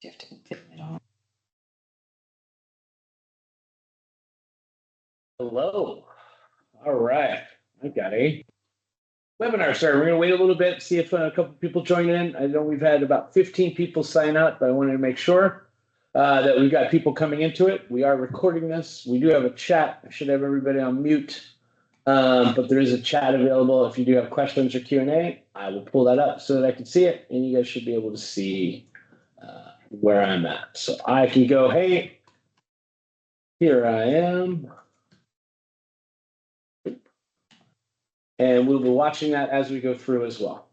you have to fit it on? Hello. All right. I got a webinar started. We're going to wait a little bit, see if a couple people join in. I know we've had about 15 people sign up, but I wanted to make sure that we've got people coming into it. We are recording this. We do have a chat. I should have everybody on mute, but there is a chat available. If you do have questions or Q&A, I will pull that up so that I can see it, and you guys should be able to see where I'm at. So I can go, hey, here I am. And we'll be watching that as we go through as well.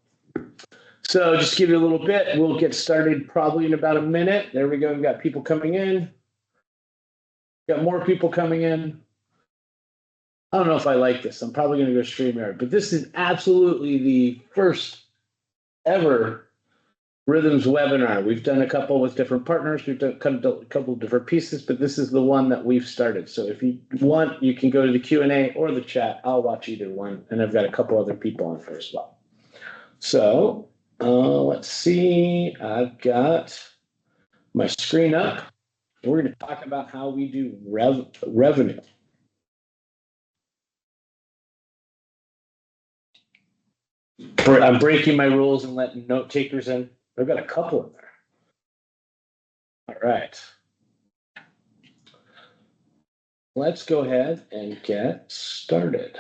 So just give you a little bit. We'll get started probably in about a minute. There we go. We've got people coming in. Got more people coming in. I don't know if I like this. I'm probably going to go StreamYard, but this is absolutely the first ever RYTHMz webinar. We've done a couple with different partners. We've done a couple of different pieces, but this is the one that we've started. So if you want, you can go to the Q&A or the chat. I'll watch either one. And I've got a couple other people on for as well. So let's see. I've got my screen up. We're going to talk about how we do revenue. I'm breaking my rules and letting note takers in. I've got a couple in there. All right. Let's go ahead and get started.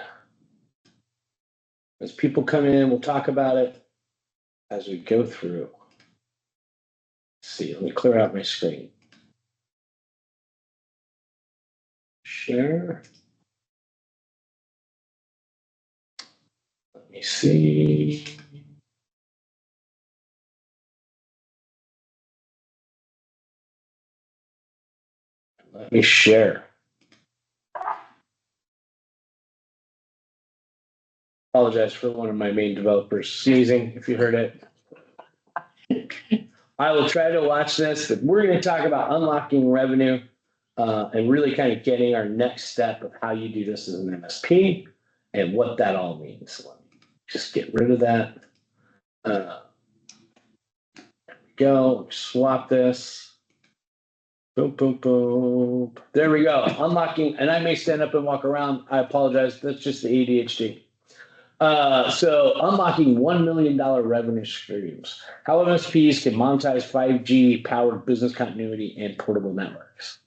As people come in, we'll talk about it as we go through. Let's see, let me clear out my screen. Share. Let me see. Let me share. Apologize for one of my main developers sneezing, if you heard it. I will try to watch this, but we're going to talk about unlocking revenue and really kind of getting our next step of how you do this as an MSP and what that all means. So let me just get rid of that. There we go. Swap this. Boom, boom, boom. There we go. Unlocking, and I may stand up and walk around. I apologize. That's just the ADHD. So unlocking $1 million revenue streams. How MSPs can monetize 5G powered business continuity and portable networks.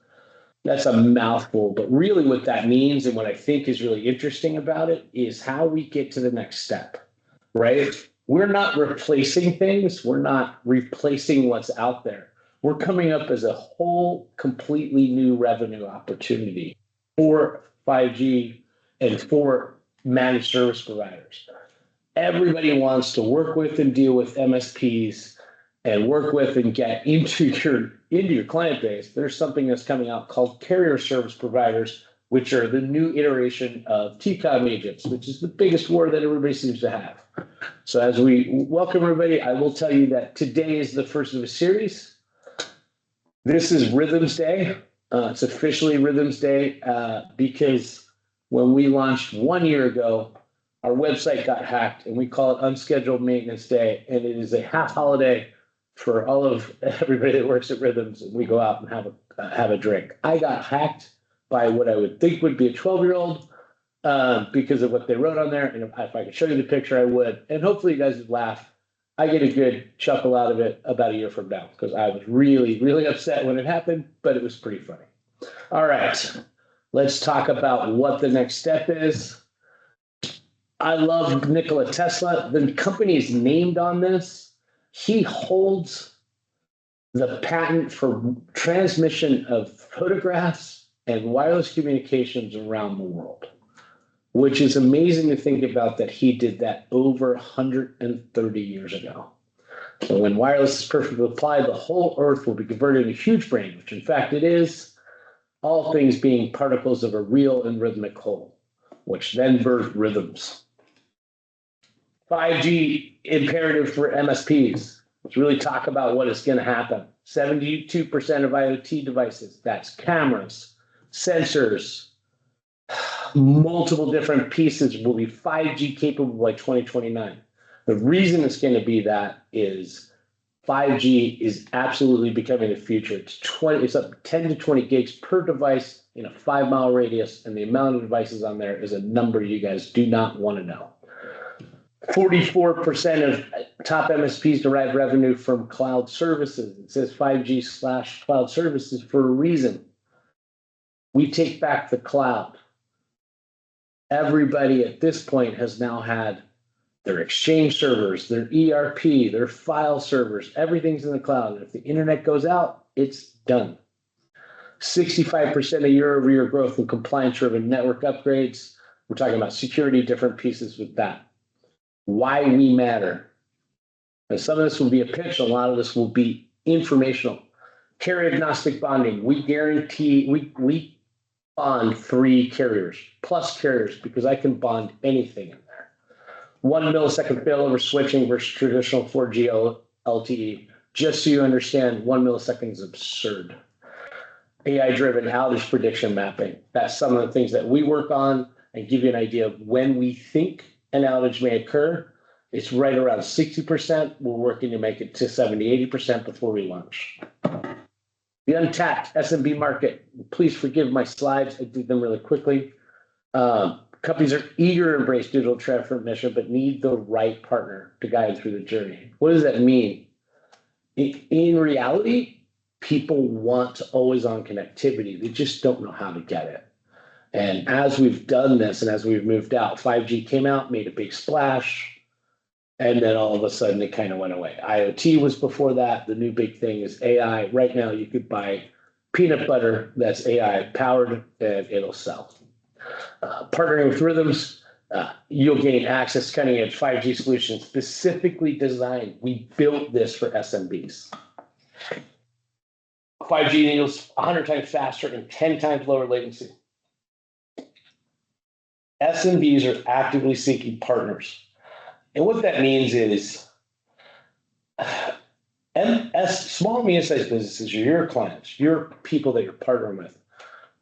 That's a mouthful, but really what that means and what I think is really interesting about it is how we get to the next step, right? We're not replacing things. We're not replacing what's out there. We're coming up as a whole completely new revenue opportunity for 5G and for managed service providers. Everybody wants to work with and deal with MSPs and work with and get into your client base. There's something that's coming out called carrier service providers, which are the new iteration of TCOM agents, which is the biggest war that everybody seems to have. So as we welcome everybody, I will tell you that today is the first of a series. This is RYTHMz Day. It's officially RYTHMz Day because when we launched 1 year ago, our website got hacked and we call it Unscheduled Maintenance Day. And it is a half holiday for all of everybody that works at RYTHMz. And we go out and have a drink. I got hacked by what I would think would be a 12-year-old because of what they wrote on there. And if I could show you the picture, I would. And hopefully you guys would laugh. I get a good chuckle out of it about a year from now because I was really, really upset when it happened, but it was pretty funny. All right, let's talk about what the next step is. I love Nikola Tesla. The company is named on this. He holds the patent for transmission of photographs and wireless communications around the world, which is amazing to think about that he did that over 130 years ago. So when wireless is perfectly applied, the whole Earth will be converted into huge brain, which in fact it is, all things being particles of a real and rhythmic whole, which then birth rhythms. 5G imperative for MSPs. Let's really talk about what is going to happen. 72% of IoT devices, that's cameras, sensors, multiple different pieces will be 5G capable by 2029. The reason it's going to be that is 5G is absolutely becoming the future. It's up 10 to 20 gigs per device in a 5-mile radius, and the amount of devices on there is a number you guys do not want to know. 44% of top MSPs derive revenue from cloud services. It says 5G/cloud services for a reason. We take back the cloud. Everybody at this point has now had their Exchange servers, their ERP, their file servers, everything's in the cloud. And if the internet goes out, it's done. 65% of year-over-year growth in compliance-driven network upgrades. We're talking about security, different pieces with that. Why we matter. And some of this will be a pitch, a lot of this will be informational. Carrier agnostic bonding. We guarantee, we bond 3 carriers, plus carriers, because I can bond anything in there. 1 millisecond failover switching versus traditional 4G LTE. Just so you understand, 1 millisecond is absurd. AI-driven outage prediction mapping. That's some of the things that we work on and give you an idea of when we think an outage may occur. It's right around 60%. We're working to make it to 70, 80% before we launch. The untapped SMB market. Please forgive my slides. I did them really quickly. Companies are eager to embrace digital transformation, but need the right partner to guide through the journey. What does that mean? In reality, people want always-on connectivity. They just don't know how to get it. And as we've done this and as we've moved out, 5G came out, made a big splash, and then all of a sudden it kind of went away. IoT was before that. The new big thing is AI. Right now, you could buy peanut butter that's AI powered and it'll sell. Partnering with RYTHMz, you'll gain access to cutting-edge 5G solutions specifically designed. We built this for SMBs. 5G enables 100 times faster and 10 times lower latency. SMBs are actively seeking partners. And what that means is small and medium-sized businesses, your clients, your people that you're partnering with,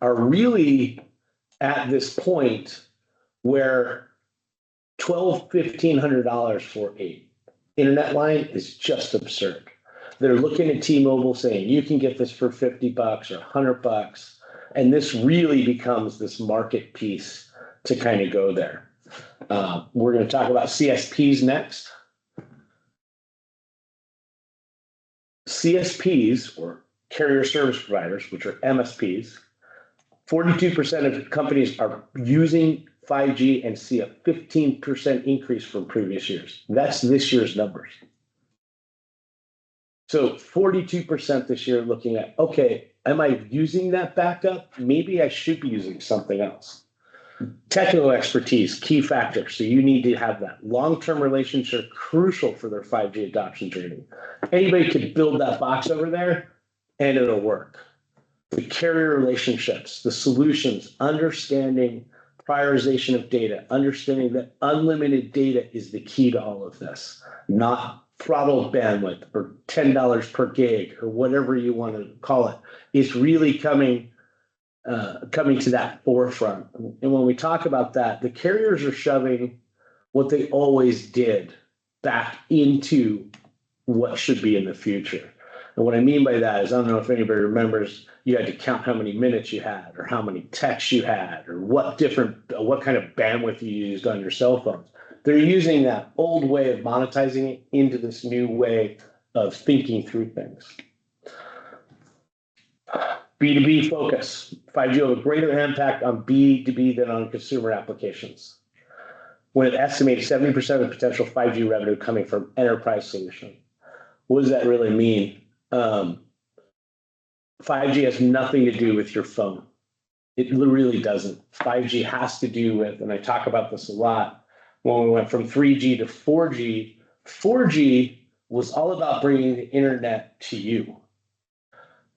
are really at this point where $1,200–1,500 for a internet line is just absurd. They're looking at T-Mobile saying, you can get this for $50 or $100. And this really becomes this market piece to kind of go there. We're going to talk about CSPs next. CSPs, or carrier service providers, which are MSPs, 42% of companies are using 5G and see a 15% increase from previous years. That's this year's numbers. So 42% this year looking at, okay, am I using that backup? Maybe I should be using something else. Technical expertise, key factor. So you need to have that. Long-term relationships are crucial for their 5G adoption journey. Anybody could build that box over there and it'll work. The carrier relationships, the solutions, understanding prioritization of data, understanding that unlimited data is the key to all of this, not throttle bandwidth or $10 per gig or whatever you want to call it. It's really coming to that forefront. And when we talk about that, the carriers are shoving what they always did back into what should be in the future. And what I mean by that is, I don't know if anybody remembers, you had to count how many minutes you had or how many texts you had or what kind of bandwidth you used on your cell phones. They're using that old way of monetizing it into this new way of thinking through things. B2B focus. 5G will have a greater impact on B2B than on consumer applications. When it estimates 70% of the potential 5G revenue coming from enterprise solution. What does that really mean? 5G has nothing to do with your phone. It really doesn't. 5G has to do with, and I talk about this a lot, when we went from 3G to 4G, 4G was all about bringing the internet to you.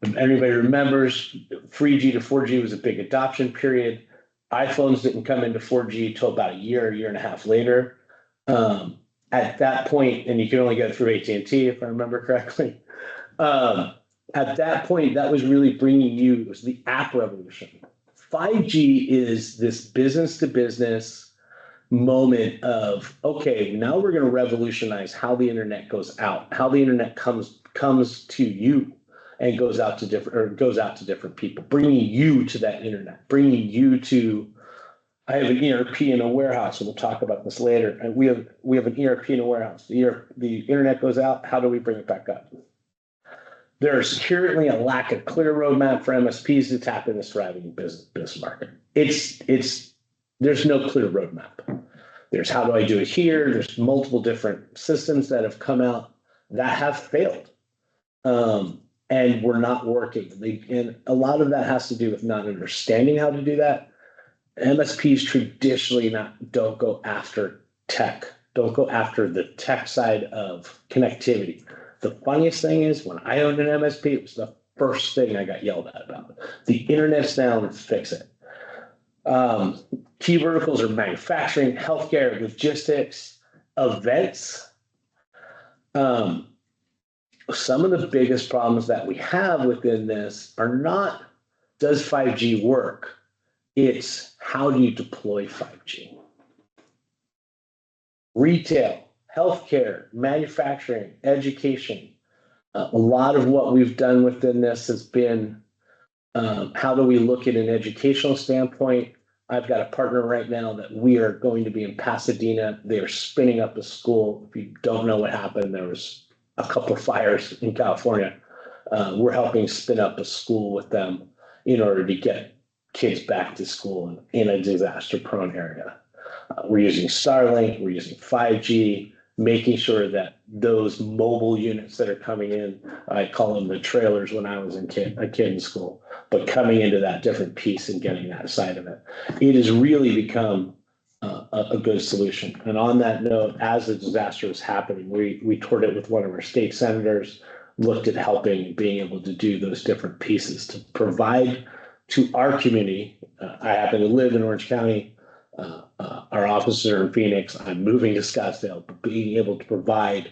If anybody remembers, 3G to 4G was a big adoption period. iPhones didn't come into 4G until about a year and a half later. At that point, and you can only go through AT&T if I remember correctly. At that point, that was really bringing you, it was the app revolution. 5G is this business to business moment of, okay, now we're going to revolutionize how the internet goes out, how the internet comes to you and goes out to different people, bringing you to that internet, bringing you to. I have an ERP in a warehouse, and we'll talk about this later. And we have an ERP in a warehouse. The internet goes out. How do we bring it back up? There's currently a lack of clear roadmap for MSPs to tap in this thriving business market. There's no clear roadmap. There's how do I do it here? There's multiple different systems that have come out that have failed, and we're not working. And a lot of that has to do with not understanding how to do that. MSPs traditionally don't go after tech, don't go after the tech side of connectivity. The funniest thing is when I owned an MSP, it was the first thing I got yelled at about. The internet's down, fix it. Key verticals are manufacturing, healthcare, logistics, events. Some of the biggest problems that we have within this are not, does 5G work? It's how do you deploy 5G? Retail, healthcare, manufacturing, education. A lot of what we've done within this has been how do we look at an educational standpoint? I've got a partner right now that we are going to be in Pasadena. They are spinning up a school. If you don't know what happened, there was a couple of fires in California. We're helping spin up a school with them in order to get kids back to school in a disaster-prone area. We're using Starlink, we're using 5G, making sure that those mobile units that are coming in, I call them the trailers when I was a kid in school, but coming into that different piece and getting that side of it. It has really become a good solution. And on that note, as the disaster was happening, we toured it with one of our state senators, looked at helping and being able to do those different pieces to provide to our community. I happen to live in Orange County. Our offices are in Phoenix. I'm moving to Scottsdale, but being able to provide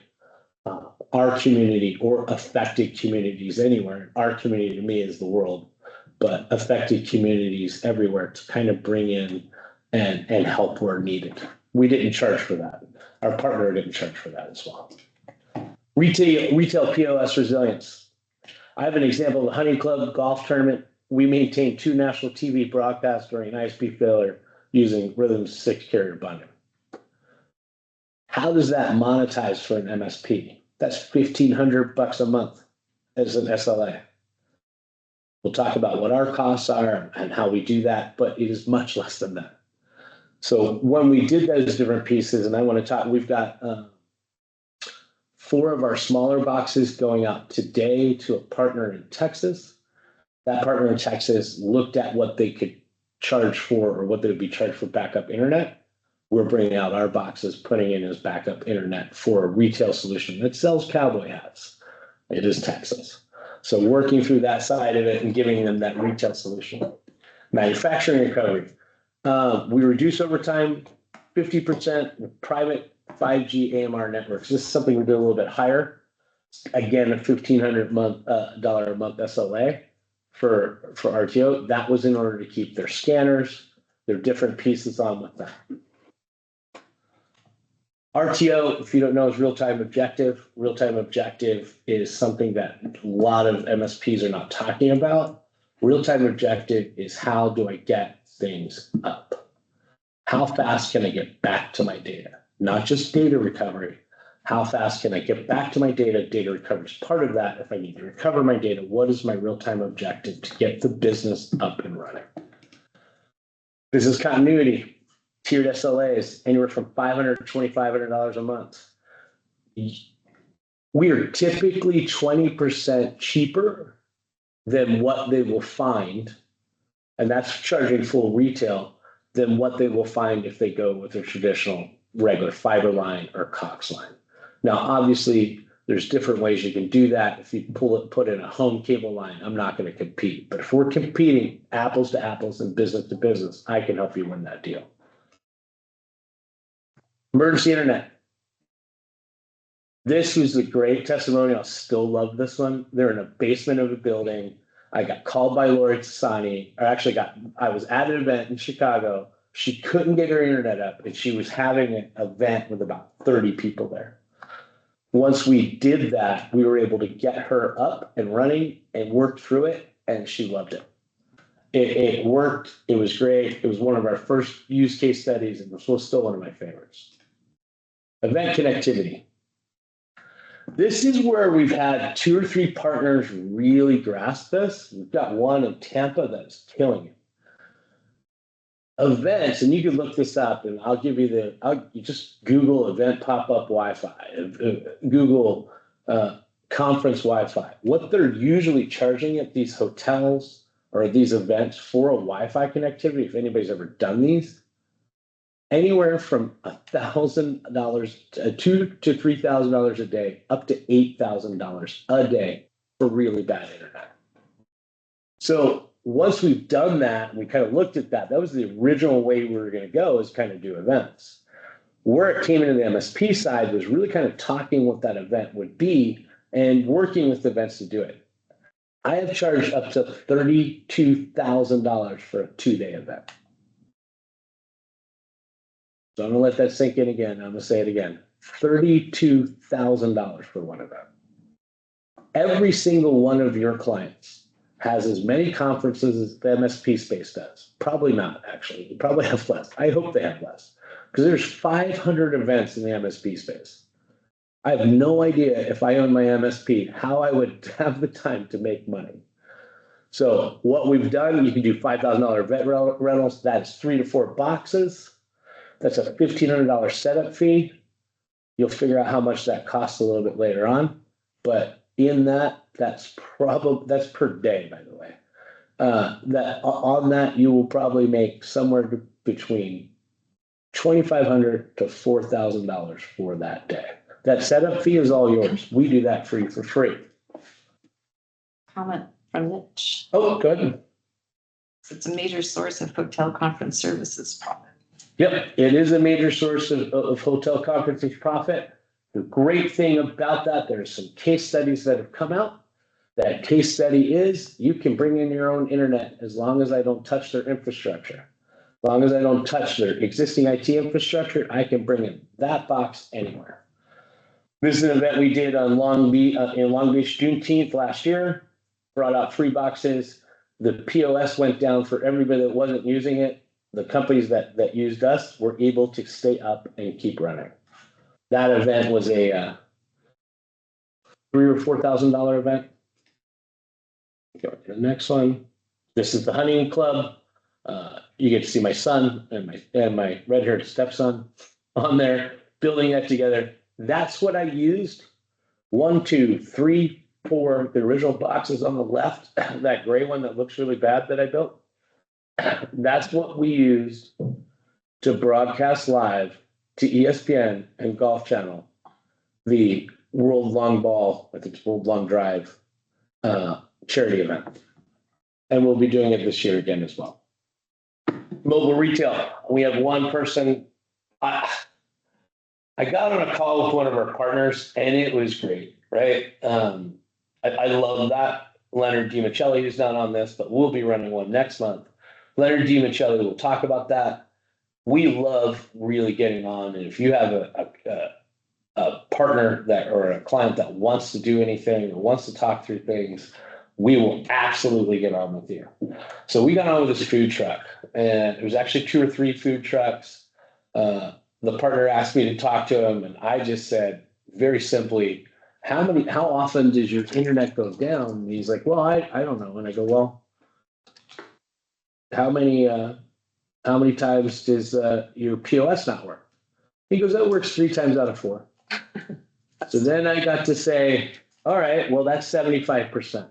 our community or affected communities anywhere. Our community to me is the world, but affected communities everywhere to kind of bring in and help where needed. We didn't charge for that. Our partner didn't charge for that as well. Retail POS resilience. I have an example of the Hunting Club golf tournament. We maintained 2 national TV broadcasts during ISP failure using RYTHMz 6-carrier bundle. How does that monetize for an MSP? That's $1,500 a month as an SLA. We'll talk about what our costs are and how we do that, but it is much less than that. So when we did those different pieces, and I want to talk, we've got 4 of our smaller boxes going out today to a partner in Texas. That partner in Texas looked at what they could charge for or what they would be charged for backup internet. We're bringing out our boxes, putting in as backup internet for a retail solution that sells cowboy hats. It is Texas. So working through that side of it and giving them that retail solution. Manufacturing recovery. We reduce over time 50% with private 5G AMR networks. This is something we do a little bit higher. Again, a $1,500 a month SLA for RTO. That was in order to keep their scanners, their different pieces on with that. RTO, if you don't know, is real-time objective. Real-time objective is something that a lot of MSPs are not talking about. Real-time objective is how do I get things up? How fast can I get back to my data? Not just data recovery. How fast can I get back to my data? Data recovery is part of that. If I need to recover my data, what is my real-time objective to get the business up and running? Business continuity. Tiered SLAs, anywhere from $500 to $2,500 a month. We are typically 20% cheaper than what they will find, and that's charging full retail, than what they will find if they go with a traditional regular fiber line or coax line. Now, obviously, there's different ways you can do that. If you put in a home cable line, I'm not going to compete. But if we're competing apples to apples and business to business, I can help you win that deal. Emergency internet. This was a great testimonial. I still love this one. They're in a basement of a building. I got called by Lori Tasani, I was at an event in Chicago. She couldn't get her internet up, and she was having an event with about 30 people there. Once we did that, we were able to get her up and running and work through it, and she loved it. It worked. It was great. It was one of our first use case studies, and it was still one of my favorites. Event connectivity. This is where we've had 2 or 3 partners really grasp this. We've got one in Tampa that's killing it. Events, and you can look this up, and I'll give you you just Google event pop-up Wi-Fi, Google conference Wi-Fi. What they're usually charging at these hotels or these events for a Wi-Fi connectivity, if anybody's ever done these, anywhere from $1,000, $2,000 to $3,000 a day, up to $8,000 a day for really bad internet. So once we've done that, we kind of looked at that. That was the original way we were going to go, is kind of do events. Where it came into the MSP side was really kind of talking what that event would be and working with events to do it. I have charged up to $32,000 for a 2-day event. So I'm going to let that sink in again. I'm going to say it again. $32,000 for one event. Every single one of your clients has as many conferences as the MSP space does. Probably not, actually. They probably have less. I hope they have less, because there's 500 events in the MSP space. I have no idea, if I own my MSP, how I would have the time to make money. So what we've done, you can do $5,000 event rentals. That's 3 to 4 boxes. That's a $1,500 setup fee. You'll figure out how much that costs a little bit later on. But in that, that's per day, by the way. On that, you will probably make somewhere between $2,500 to $4,000 for that day. That setup fee is all yours. We do that for you for free. Comment from Mitch. Oh, go ahead. It's a major source of hotel conference services profit. Yep, it is a major source of hotel conferences profit. The great thing about that, there's some case studies that have come out. That case study is you can bring in your own internet as long as I don't touch their infrastructure. As long as I don't touch their existing IT infrastructure, I can bring in that box anywhere. This is an event we did on in Long Beach, Juneteenth last year. Brought out free boxes. The POS went down for everybody that wasn't using it. The companies that used us were able to stay up and keep running. That event was a $3,000 or $4,000 event. Go to the next one. This is the hunting club. You get to see my son and my red-haired stepson on there building that together. That's what I used. 1, 2, 3, 4. The original boxes on the left. That gray one that looks really bad that I built. That's what we used to broadcast live to ESPN and Golf Channel, the World Long Ball, I think it's World Long Drive charity event. And we'll be doing it this year again as well. Mobile retail. We have one person. I got on a call with one of our partners, and it was great, right? I love that. Leonard DiMichelli, who's not on this, but we'll be running one next month. Leonard DiMichelli will talk about that. We love really getting on, and if you have a partner or a client that wants to do anything or wants to talk through things, we will absolutely get on with you. So we got on with this food truck, and it was actually 2 or 3 food trucks. The partner asked me to talk to him, and I just said very simply, how often does your internet go down? And he's like, well, I don't know. And I go, well, how many times does your POS not work? He goes, that works 3 times out of 4. So then I got to say, all right, well, that's 75%.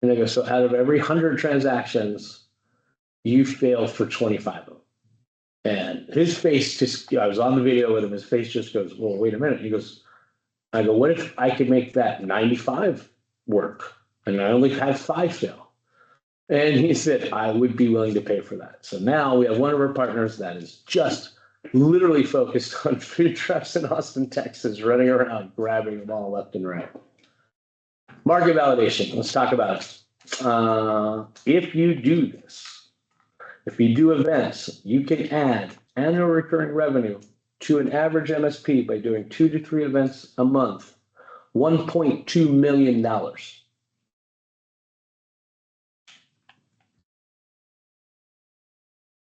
And I go, so out of every 100 transactions, you fail for 25 of them. And his face just, I was on the video with him, his face just goes, well, wait a minute. He goes, I go, what if I could make that 95 work? And I only have 5 fail. And he said, I would be willing to pay for that. So now we have one of our partners that is just literally focused on food trucks in Austin, Texas, running around, grabbing them all left and right. Market validation. Let's talk about it. If you do this, If you do events, you can add annual recurring revenue to an average MSP by doing 2 to 3 events a month, $1.2 million.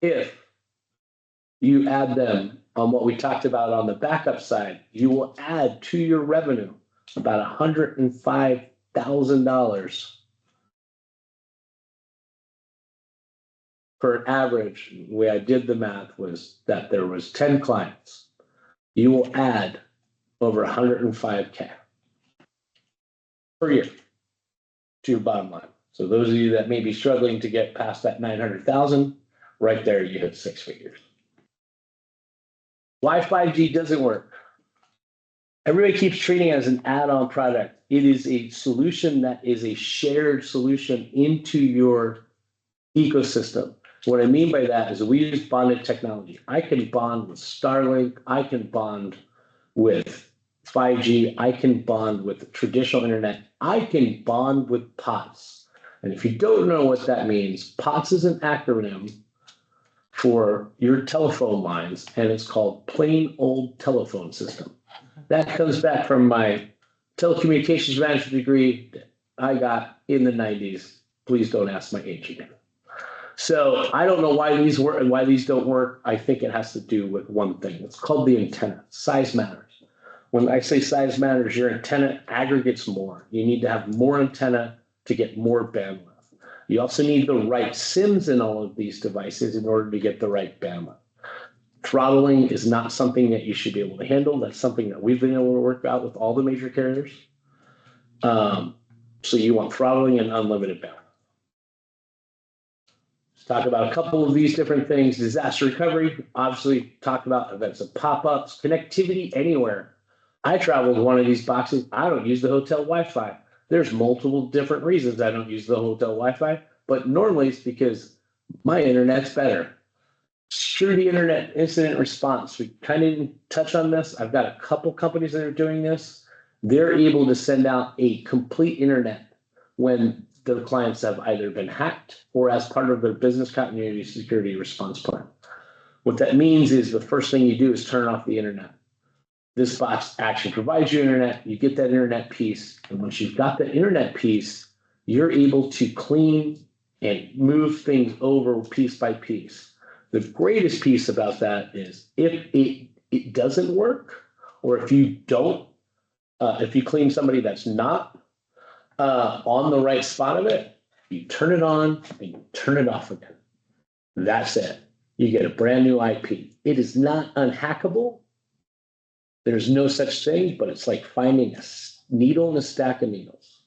If you add them on what we talked about on the backup side, you will add to your revenue about $105,000 for an average. The way I did the math was that there was 10 clients. You will add over 105K per year to your bottom line. So those of you that may be struggling to get past that 900,000, right there, you hit 6 figures. Why 5G doesn't work? Everybody keeps treating it as an add-on product. It is a solution that is a shared solution into your ecosystem. What I mean by that is we use bonded technology. I can bond with Starlink. I can bond with 5G. I can bond with traditional internet. I can bond with POTS. And if you don't know what that means, POTS is an acronym for your telephone lines, and it's called plain old telephone system. That comes back from my telecommunications management degree that I got in the 90s. Please don't ask my age again. So I don't know why these work and why these don't work. I think it has to do with one thing. It's called the antenna. Size matters. When I say size matters, your antenna aggregates more. You need to have more antenna to get more bandwidth. You also need the right SIMs in all of these devices in order to get the right bandwidth. Throttling is not something that you should be able to handle. That's something that we've been able to work out with all the major carriers. So you want throttling and unlimited bandwidth. Let's talk about a couple of these different things. Disaster recovery, obviously talk about events of pop-ups, connectivity anywhere. I travel with one of these boxes. I don't use the hotel Wi-Fi. There's multiple different reasons I don't use the hotel Wi-Fi, but normally it's because my internet's better. Security internet incident response. We kind of didn't touch on this. I've got a couple companies that are doing this. They're able to send out a complete internet when their clients have either been hacked or as part of their business continuity security response plan. What that means is the first thing you do is turn off the internet. This box actually provides you internet. You get that internet piece. And once you've got the internet piece, you're able to clean and move things over piece by piece. The greatest piece about that is if it doesn't work, or if you don't, if you clean somebody that's not on the right spot of it, you turn it on and you turn it off again. That's it. You get a brand new IP. It is not unhackable. There's no such thing, but it's like finding a needle in a stack of needles.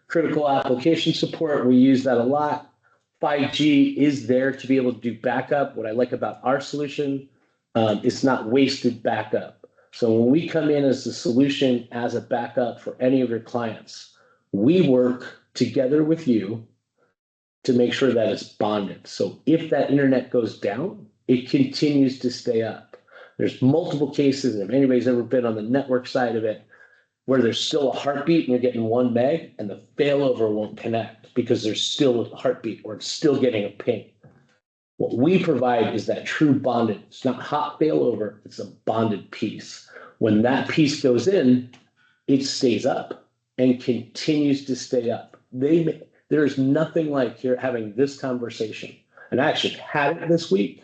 Critical application support, we use that a lot. 5G is there to be able to do backup. What I like about our solution, it's not wasted backup. So when we come in as a solution as a backup for any of your clients, we work together with you to make sure that it's bonded. So if that internet goes down, it continues to stay up. There's multiple cases, if anybody's ever been on the network side of it, where there's still a heartbeat and you're getting 1 meg and the failover won't connect because there's still a heartbeat or it's still getting a ping. What we provide is that true bonded. It's not hot failover, it's a bonded piece. When that piece goes in, it stays up and continues to stay up. There's nothing like here having this conversation. And I actually had it this week.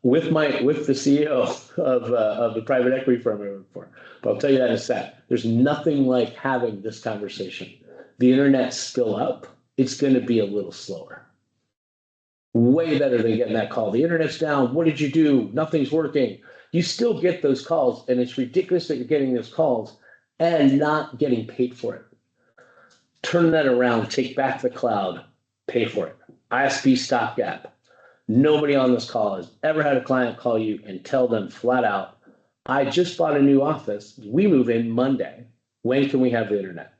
With the CEO of the private equity firm I work for. But I'll tell you that in a sec. There's nothing like having this conversation. The internet's still up. It's going to be a little slower. Way better than getting that call. The internet's down. What did you do? Nothing's working. You still get those calls, and it's ridiculous that you're getting those calls and not getting paid for it. Turn that around. Take back the cloud. Pay for it. ISP stopgap. Nobody on this call has ever had a client call you and tell them flat out, I just bought a new office. We move in Monday. When can we have the internet?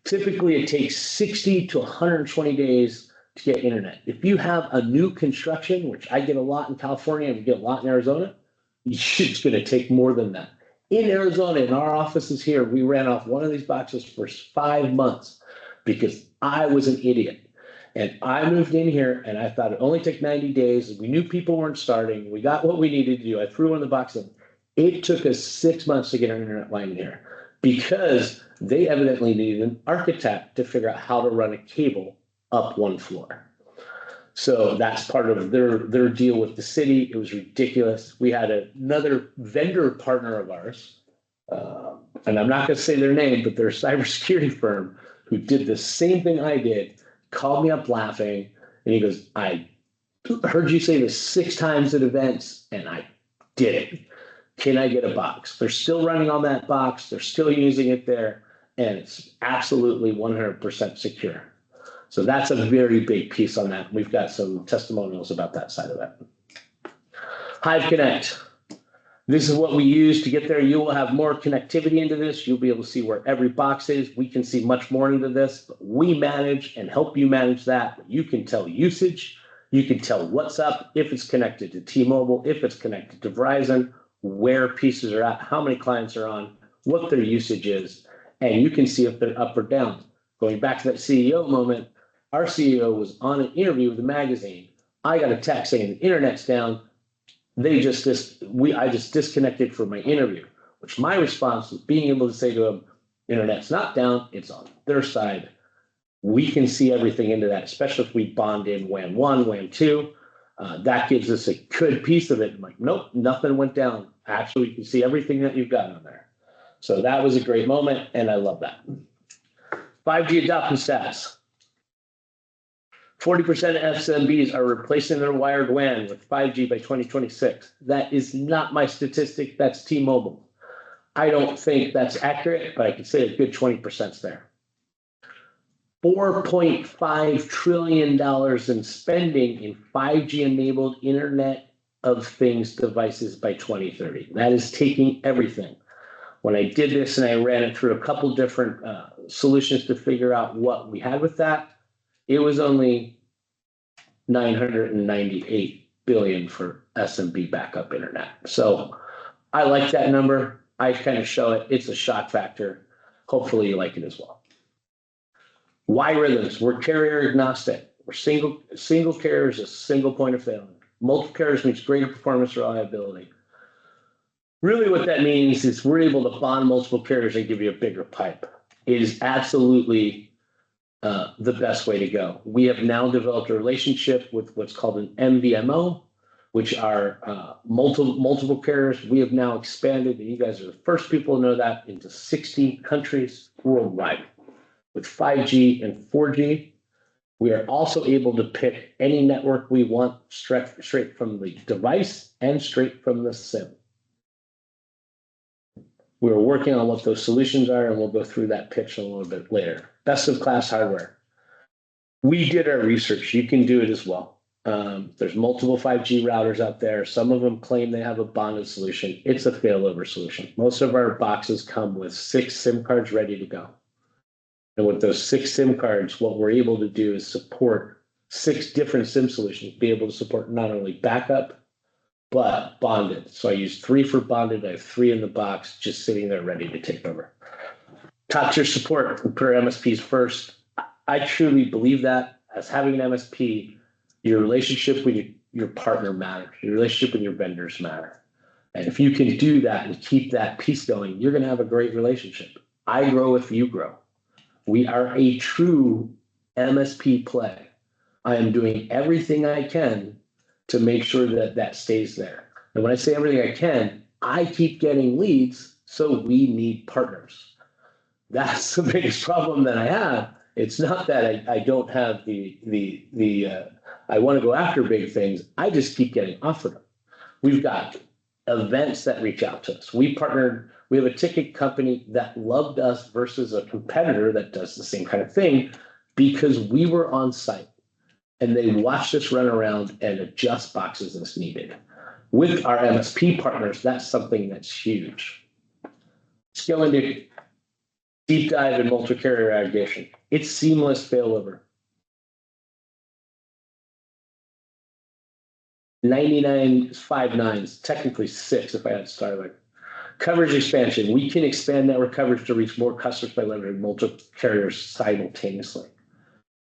Typically, it takes 60 to 120 days to get internet. If you have a new construction, which I get a lot in California and we get a lot in Arizona, it's going to take more than that. In Arizona, in our offices here, we ran off one of these boxes for 5 months because I was an idiot. And I moved in here and I thought it only took 90 days. We knew people weren't starting. We got what we needed to do. I threw in the box in. It took us 6 months to get our internet line in here because they evidently needed an architect to figure out how to run a cable up one floor. So that's part of their deal with the city. It was ridiculous. We had another vendor partner of ours, and I'm not going to say their name, but they're a cybersecurity firm who did the same thing I did, called me up laughing, and he goes, I heard you say this 6 times at events, and I did it. Can I get a box? They're still running on that box. They're still using it there, and it's absolutely 100% secure. So that's a very big piece on that. We've got some testimonials about that side of it. Hive Connect. This is what we use to get there. You will have more connectivity into this. You'll be able to see where every box is. We can see much more into this, but we manage and help you manage that. You can tell usage. You can tell what's up, if it's connected to T-Mobile, if it's connected to Verizon, where pieces are at, how many clients are on, what their usage is, and you can see if they're up or down. Going back to that CEO moment, our CEO was on an interview with a magazine. I got a text saying the internet's down. I just disconnected from my interview, which my response was being able to say to him, internet's not down, it's on their side. We can see everything into that, especially if we bond in WAN 1, WAN 2. That gives us a good piece of it. I'm like, nope, nothing went down. Actually, you can see everything that you've got on there. So that was a great moment, and I love that. 5G adoption stats. 40% of SMBs are replacing their wired WAN with 5G by 2026. That is not my statistic. That's T-Mobile. I don't think that's accurate, but I can say a good 20% is there. $4.5 trillion in spending in 5G-enabled Internet of Things devices by 2030. That is taking everything. When I did this and I ran it through a couple different solutions to figure out what we had with that, it was only $998 billion for SMB backup internet. So I like that number. I kind of show it. It's a shock factor. Hopefully you like it as well. RYTHMz, we're carrier agnostic. We're single carrier is a single point of failure. Multiple carriers means greater performance reliability. Really what that means is we're able to bond multiple carriers and give you a bigger pipe. It is absolutely the best way to go. We have now developed a relationship with what's called an MVMO, which are multiple carriers. We have now expanded, and you guys are the first people to know that, into 60 countries worldwide. With 5G and 4G, we are also able to pick any network we want straight from the device and straight from the SIM. We're working on what those solutions are, and we'll go through that pitch a little bit later. Best of class hardware. We did our research. You can do it as well. There's multiple 5G routers out there. Some of them claim they have a bonded solution. It's a failover solution. Most of our boxes come with 6 SIM cards ready to go. And with those 6 SIM cards, what we're able to do is support 6 different SIM solutions, be able to support not only backup, but bonded. So I use 3 for bonded. I have 3 in the box, just sitting there ready to take over. Top tier support, we put our MSPs first. I truly believe that as having an MSP, your relationship with your partner matters. Your relationship with your vendors matter. And if you can do that and keep that piece going, you're going to have a great relationship. I grow if you grow. We are a true MSP play. I am doing everything I can to make sure that that stays there. And when I say everything I can, I keep getting leads, so we need partners. That's the biggest problem that I have. It's not that I don't have I want to go after big things. I just keep getting offered them. We've got events that reach out to us. We have a ticket company that loved us versus a competitor that does the same kind of thing because we were on site and they watched us run around and adjust boxes as needed. With our MSP partners, that's something that's huge. Let's go into deep dive in multi-carrier aggregation. It's seamless failover. 99.59s, technically 6 if I had Starlink. Coverage expansion. We can expand network coverage to reach more customers by leveraging multiple carriers simultaneously.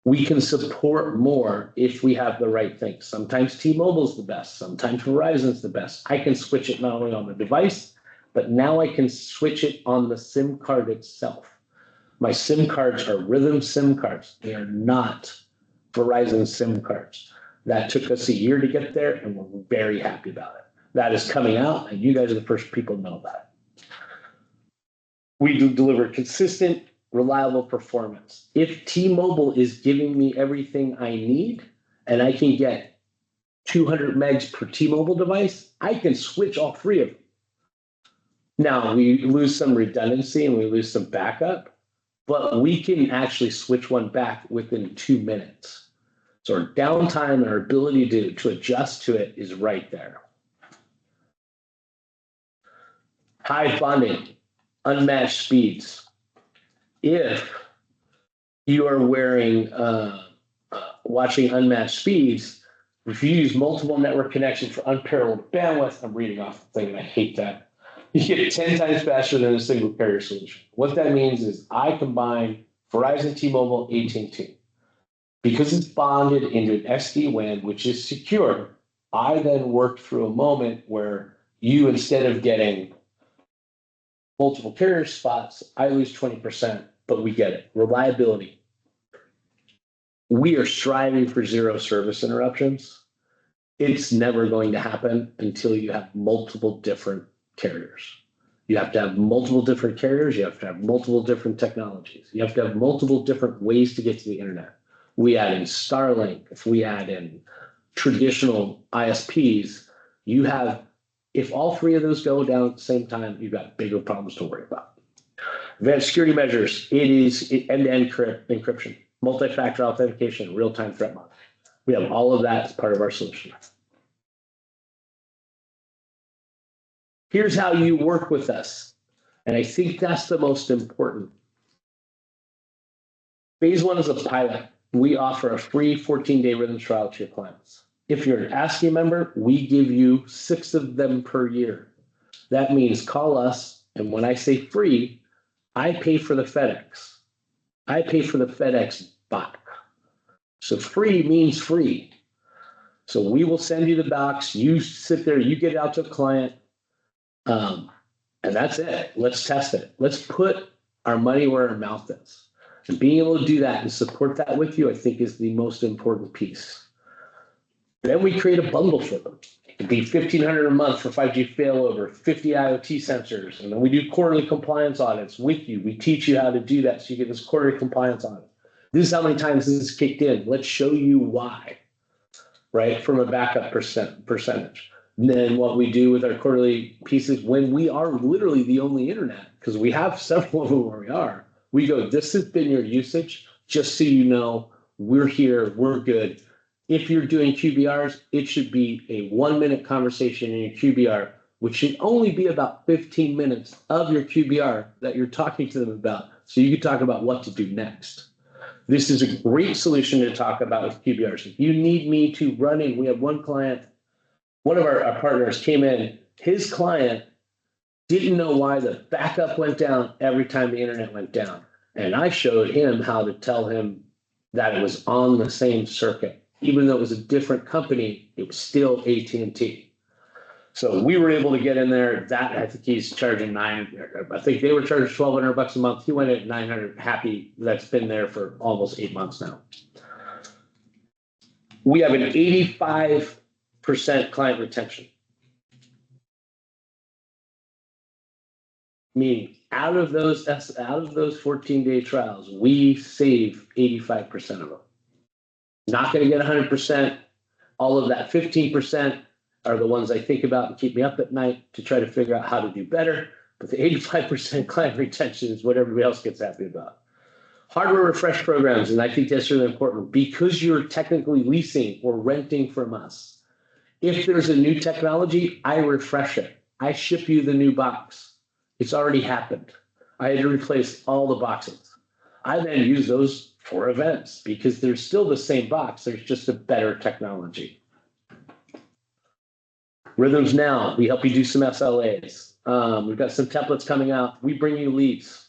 We can support more if we have the right things. Sometimes T-Mobile's the best. Sometimes Verizon's the best. I can switch it not only on the device, but now I can switch it on the SIM card itself. My SIM cards are RYTHMz SIM cards. They are not Verizon SIM cards. That took us a year to get there, and we're very happy about it. That is coming out, and you guys are the first people to know about it. We do deliver consistent, reliable performance. If T-Mobile is giving me everything I need, and I can get 200 megs per T-Mobile device, I can switch all three of them. Now, we lose some redundancy and we lose some backup, but we can actually switch one back within 2 minutes. So our downtime and our ability to adjust to it is right there. High bonding, unmatched speeds. If you are watching unmatched speeds, if you use multiple network connections for unparalleled bandwidth, I'm reading off the thing and I hate that. You get 10 times faster than a single carrier solution. What that means is I combine Verizon, T-Mobile, AT&T. Because it's bonded into an SD-WAN, which is secure, I then work through a moment where you, instead of getting multiple carrier spots, I lose 20%, but we get it. Reliability. We are striving for zero service interruptions. It's never going to happen until you have multiple different carriers. You have to have multiple different carriers. You have to have multiple different technologies. You have to have multiple different ways to get to the internet. We add in Starlink, if we add in traditional ISPs, you have, if all three of those go down at the same time, you've got bigger problems to worry about. Advanced security measures, it is end-to-end encryption, multi-factor authentication, real-time threat monitoring. We have all of that as part of our solution. Here's how you work with us. And I think that's the most important. Phase one is a pilot. We offer a free 14-day RYTHMz trial to your clients. If you're an ASCII member, we give you 6 of them per year. That means call us, and when I say free, I pay for the FedEx. I pay for the FedEx box. So free means free. So we will send you the box. You sit there, you get it out to a client, and that's it. Let's test it. Let's put our money where our mouth is. And being able to do that and support that with you, I think, is the most important piece. Then we create a bundle for them. It could be $1,500 a month for 5G failover, 50 IoT sensors, and then we do quarterly compliance audits with you. We teach you how to do that so you get this quarterly compliance audit. This is how many times this is kicked in. Let's show you why, right, from a backup percentage. And then what we do with our quarterly pieces, when we are literally the only internet, because we have several of them where we are, we go, this has been your usage, just so you know, we're here, we're good. If you're doing QBRs, it should be a 1-minute conversation in your QBR, which should only be about 15 minutes of your QBR that you're talking to them about, so you can talk about what to do next. This is a great solution to talk about with QBRs. If you need me to run in, we have one client, one of our partners came in, his client didn't know why the backup went down every time the internet went down. And I showed him how to tell him that it was on the same circuit. Even though it was a different company, it was still AT&T. So we were able to get in there. That, I think he's charging I think they were charging $1,200 a month. He went at $900, happy. That's been there for almost 8 months now. We have an 85% client retention. Meaning out of those 14-day trials, we save 85% of them. Not going to get 100%. All of that 15% are the ones I think about and keep me up at night to try to figure out how to do better. But the 85% client retention is what everybody else gets happy about. Hardware refresh programs, and I think that's really important because you're technically leasing or renting from us. If there's a new technology, I refresh it. I ship you the new box. It's already happened. I had to replace all the boxes. I then use those for events because they're still the same box. There's just a better technology. RYTHMz Now, we help you do some SLAs. We've got some templates coming out. We bring you leads.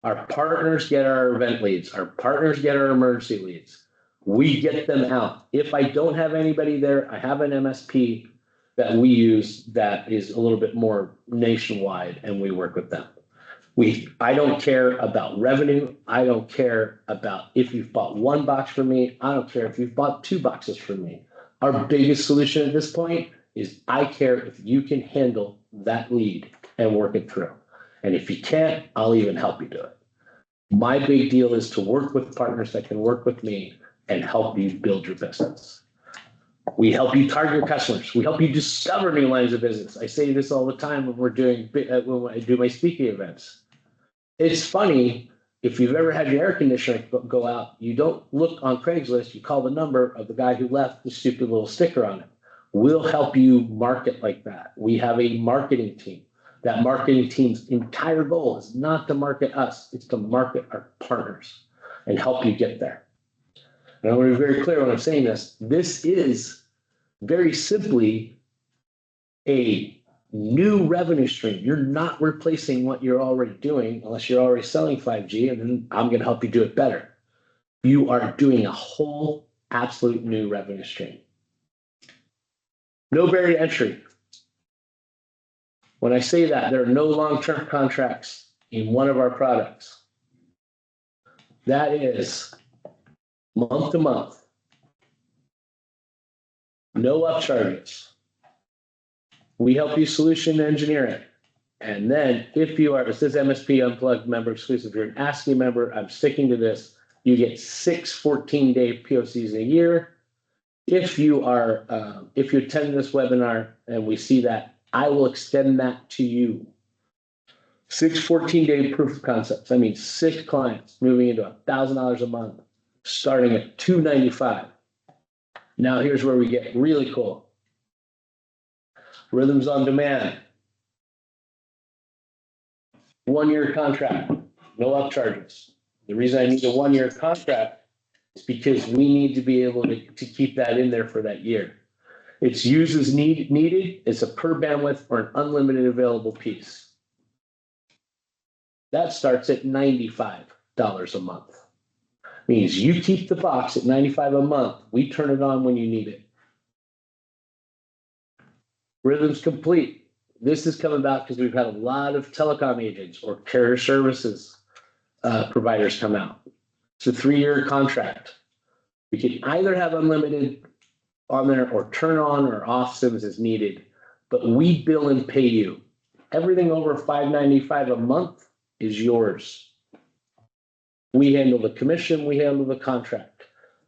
Our partners get our event leads. Our partners get our emergency leads. We get them out. If I don't have anybody there, I have an MSP that we use that is a little bit more nationwide, and we work with them. I don't care about revenue. I don't care about if you've bought one box from me. I don't care if you've bought 2 boxes from me. Our biggest solution at this point is I care if you can handle that lead and work it through. And if you can't, I'll even help you do it. My big deal is to work with partners that can work with me and help you build your business. We help you target your customers. We help you discover new lines of business. I say this all the time when when I do my speaking events. It's funny, if you've ever had your air conditioner go out, you don't look on Craigslist, you call the number of the guy who left the stupid little sticker on it. We'll help you market like that. We have a marketing team. That marketing team's entire goal is not to market us, it's to market our partners and help you get there. And I want to be very clear when I'm saying this. This is very simply a new revenue stream. You're not replacing what you're already doing unless you're already selling 5G, and then I'm going to help you do it better. You are doing a whole absolute new revenue stream. No barrier to entry. When I say that, there are no long-term contracts in one of our products. That is month to month. No upcharges. We help you solution engineer it. And then if you are, it says MSP Unplugged member exclusive, you're an ASCII member, I'm sticking to this, you get 6 14-day POCs a year. If you attend this webinar and we see that, I will extend that to you. 6 14-day proof of concepts. I mean, 6 clients moving into $1,000 a month, starting at $295. Now here's where we get really cool. RYTHMz on demand. 1-year contract, no upcharges. The reason I need a 1-year contract is because we need to be able to keep that in there for that year. It's used as needed. It's a per bandwidth or an unlimited available piece. That starts at $95 a month. Means you keep the box at $95 a month. We turn it on when you need it. RYTHMz Complete. This has come about because we've had a lot of telecom agents or carrier services providers come out. It's a 3-year contract. We can either have unlimited on there or turn on or off SIMs as needed, but we bill and pay you. Everything over $595 a month is yours. We handle the commission, we handle the contract.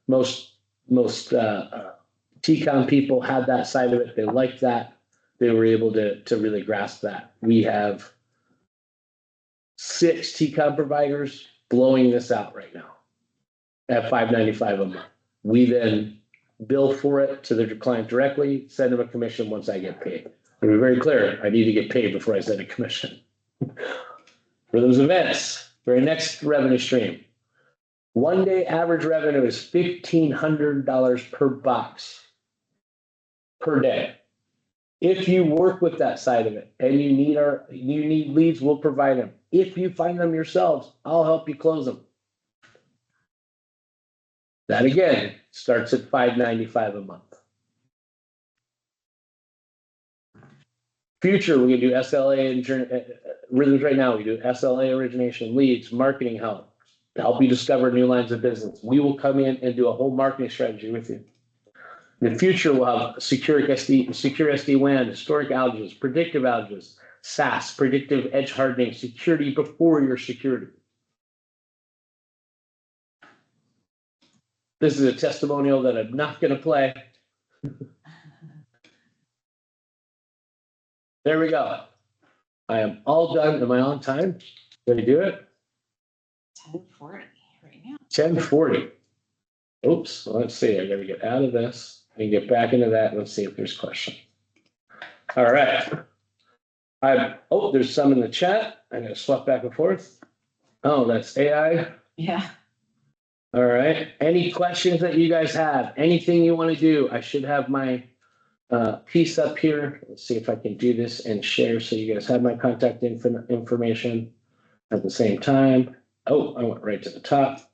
Most TCOM people had that side of it. They liked that. They were able to really grasp that. We have 6 TCOM providers blowing this out right now at $595 a month. We then bill for it to the client directly, send them a commission once I get paid. To be very clear, I need to get paid before I send a commission. For those events, very next revenue stream. 1-day average revenue is $1,500 per box per day. If you work with that side of it and you need leads, we'll provide them. If you find them yourselves, I'll help you close them. That again starts at $595 a month. Future, we're gonna do SLA and RYTHMz right now. We do SLA origination, leads, marketing help to help you discover new lines of business. We will come in and do a whole marketing strategy with you. In the future, we'll have secure SD-WAN, historic outages, predictive outages, SaaS, predictive edge hardening, security before your security. This is a testimonial that I'm not going to play. There we go. I am all done. Am I on time? Did I do it? 10:40 right now. 10:40. Oops. Let's see. I got to get out of this and get back into that. Let's see if there's questions. All right. There's some in the chat. I'm going to swap back and forth. Oh, that's AI. Yeah. All right. Any questions that you guys have? Anything you want to do? I should have my piece up here. Let's see if I can do this and share so you guys have my contact information at the same time. Oh, I went right to the top.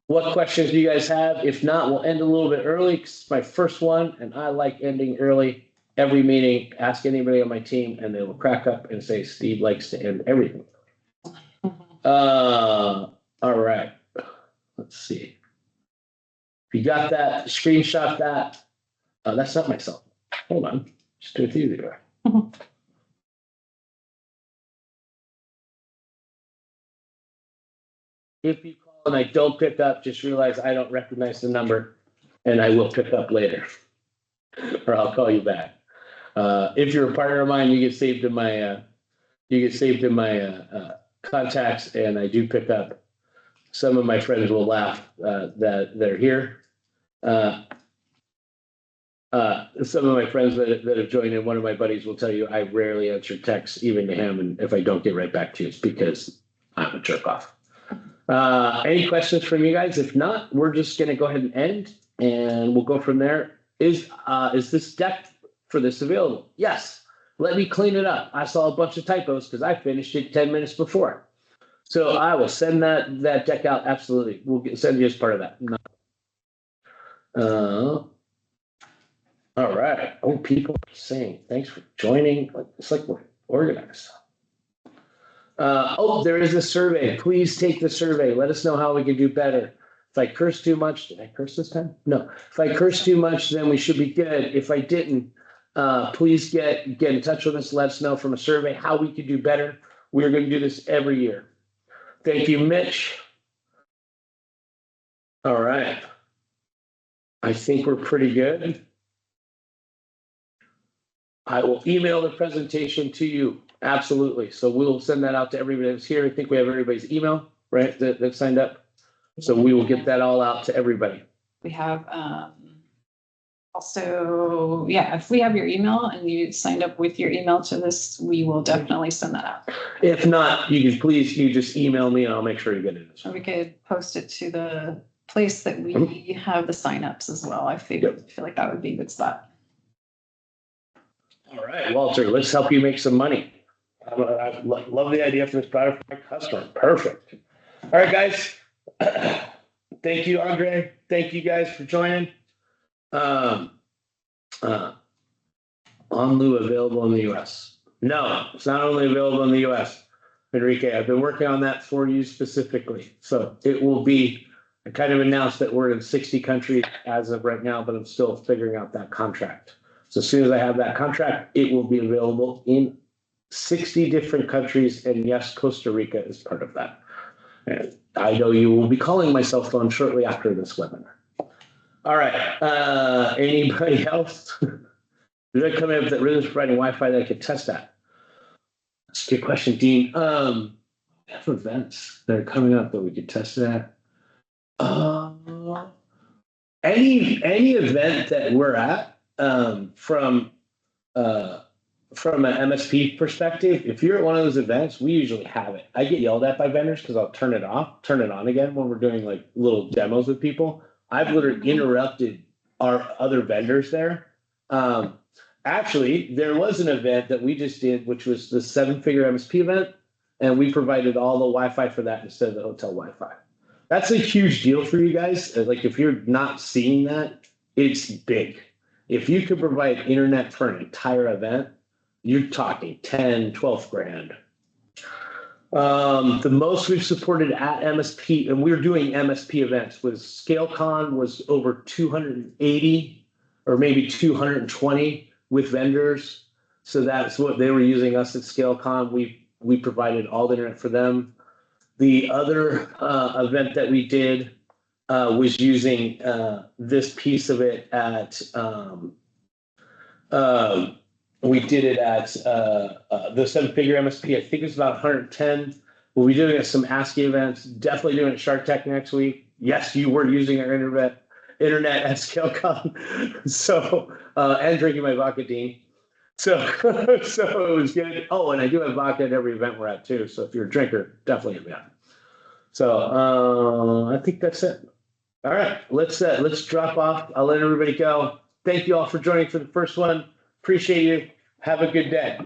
what questions do you guys have? If not, we'll end a little bit early because it's my first one and I like ending early. Every meeting, ask anybody on my team and they will crack up and say, Steve likes to end everything. All right. Let's see. If you got that, screenshot that. That's not myself. Hold on. Just do it easier. If you call and I don't pick up, just realize I don't recognize the number and I will pick up later. Or I'll call you back. If you're a partner of mine, you get saved in my contacts, and I do pick up. Some of my friends will laugh that they're here. Some of my friends that have joined in, one of my buddies will tell you I rarely answer texts, even to him, and if I don't get right back to you, it's because I'm a jerk off. Any questions from you guys? If not, we're just going to go ahead and end, and we'll go from there. Is this deck for this available? Yes. Let me clean it up. I saw a bunch of typos because I finished it 10 minutes before. So I will send that deck out. Absolutely. We'll send you as part of that. All right. Oh, people are saying thanks for joining. It's like we're organized. There is a survey. Please take the survey. Let us know how we can do better. If I curse too much, did I curse this time? No. If I curse too much, then we should be good. If I didn't, please get in touch with us. Let us know from a survey how we could do better. We're going to do this every year. Thank you, Mitch. All right. I think we're pretty good. I will email the presentation to you. Absolutely. So we'll send that out to everybody that's here. I think we have everybody's email, right, that signed up. So we will get that all out to everybody. We have also, yeah, if we have your email and you signed up with your email to this, we will definitely send that out. If not, you just email me and I'll make sure you get it. Or we could post it to the place that we have the signups as well. I feel like that would be a good spot. All right, Walter, let's help you make some money. I love the idea for this product for my customer. Perfect. All right, guys. Thank you, Andre. Thank you guys for joining. OnLu available in the US. No, it's not only available in the US. Enrique, I've been working on that for you specifically. So it will be, I kind of announced that we're in 60 countries as of right now, but I'm still figuring out that contract. So as soon as I have that contract, it will be available in 60 different countries. And yes, Costa Rica is part of that. And I know you will be calling my cell phone shortly after this webinar. All right. Anybody else? Did I come in with that RYTHMz providing Wi-Fi that I could test that? That's a good question, Dean. We have events that are coming up that we could test that. Any event that we're at, from an MSP perspective, if you're at one of those events, we usually have it. I get yelled at by vendors because I'll turn it on again when we're doing like little demos with people. I've literally interrupted our other vendors there. Actually, there was an event that we just did, which was the 7-figure MSP event, and we provided all the Wi-Fi for that instead of the hotel Wi-Fi. That's a huge deal for you guys. Like if you're not seeing that, it's big. If you could provide internet for an entire event, you're talking 10, 12 grand. The most we've supported at MSP, and we're doing MSP events, was ScaleCon was over 280 or maybe 220 with vendors. So that's what they were using us at ScaleCon. We provided all the internet for them. The other event that we did was using this piece of it at we did it at the 7-figure MSP. I think it was about 110. We'll be doing some ASCII events. Definitely doing it at Shark Tech next week. Yes, you were using our internet at ScaleCon. So and drinking my vodka, Dean. So it was good. Oh, and I do have vodka at every event we're at too. So if you're a drinker, definitely hit me up. So I think that's it. All right, let's drop off. I'll let everybody go. Thank you all for joining for the first one. Appreciate you. Have a good day.